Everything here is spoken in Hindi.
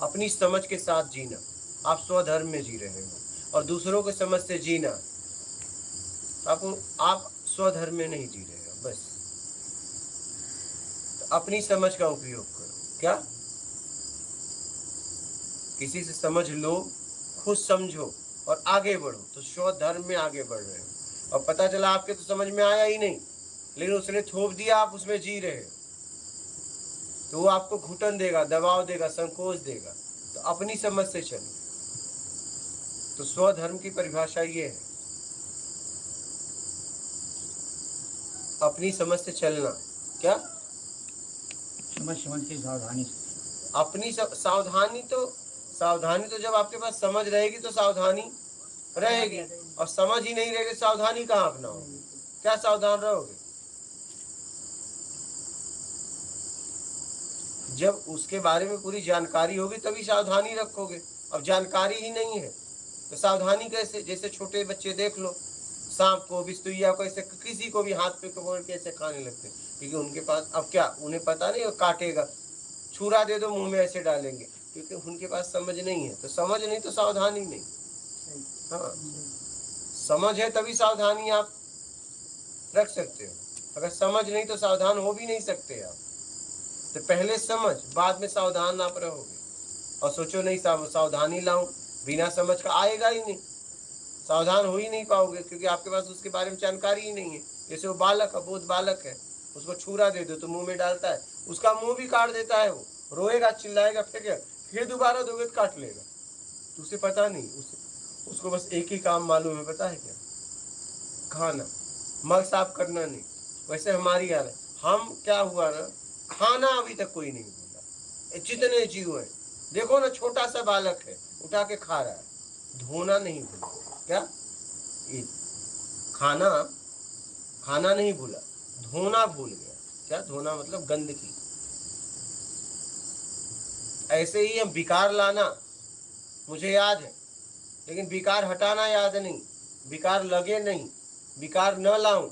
अपनी समझ के साथ जीना। आप स्वधर्म में जी रहे हो और दूसरों के समझ से जीना, आप स्वधर्म में नहीं जी रहे हो। बस तो अपनी समझ का उपयोग करो। क्या किसी से समझ लो, खुद समझो और आगे बढ़ो, तो स्वधर्म में आगे बढ़ रहे हो। और पता चला आपके तो समझ में आया ही नहीं, लेकिन उसने थोप दिया, आप उसमें जी रहे हो, तो वो आपको घुटन देगा, दबाव देगा, संकोच देगा। तो अपनी समझ से चलो। तो स्वधर्म की परिभाषा ये है, अपनी समझ से चलना। क्या समझ के सावधानी से। अपनी सावधानी तो जब आपके पास समझ रहेगी तो सावधानी रहेगी, और समझ ही नहीं रहेगी सावधानी कहाँ अपनाओगे? क्या सावधान रहोगे? जब उसके बारे में पूरी जानकारी होगी तभी सावधानी रखोगे। अब जानकारी ही नहीं है तो सावधानी कैसे? जैसे छोटे बच्चे देख लो, सांप को, बिस्तुइया को, ऐसे किसी को भी हाथ पे पकड़ के ऐसे खाने लगते, क्योंकि उनके पास, अब क्या उन्हें पता नहीं वो काटेगा, छुरा दे दो मुंह में ऐसे डालेंगे, क्योंकि उनके पास समझ नहीं है। तो समझ नहीं तो सावधानी नहीं। हाँ, समझ है तभी सावधानी आप रख सकते हो। अगर समझ नहीं तो सावधान हो भी नहीं सकते आप। तो पहले समझ, बाद में सावधान आप रहोगे। और सोचो नहीं सावधानी लाऊं, बिना समझ का आएगा ही नहीं, सावधान हो ही नहीं पाओगे, क्योंकि आपके पास उसके बारे में जानकारी ही नहीं है। जैसे वो बालक, अबोध बालक है, उसको छुरा दे दो तो मुंह में डालता है, उसका मुंह भी काट देता है, वो रोएगा, चिल्लाएगा, फिर दोबारा दोगे तो काट लेगा। तो उसे पता नहीं, उसको बस एक ही काम मालूम है, पता है क्या? खाना, मल साफ करना नहीं। वैसे हमारी हाल है, हम क्या हुआ ना, खाना अभी तक कोई नहीं भूला। जितने जीव है देखो ना, छोटा सा बालक है उठा के खा रहा है, धोना नहीं भूला। क्या ये खाना नहीं भूला, धोना भूल गया। क्या धोना मतलब? गंदगी। ऐसे ही हम विकार लाना मुझे याद है, लेकिन विकार हटाना याद नहीं। विकार लगे नहीं, विकार न लाऊं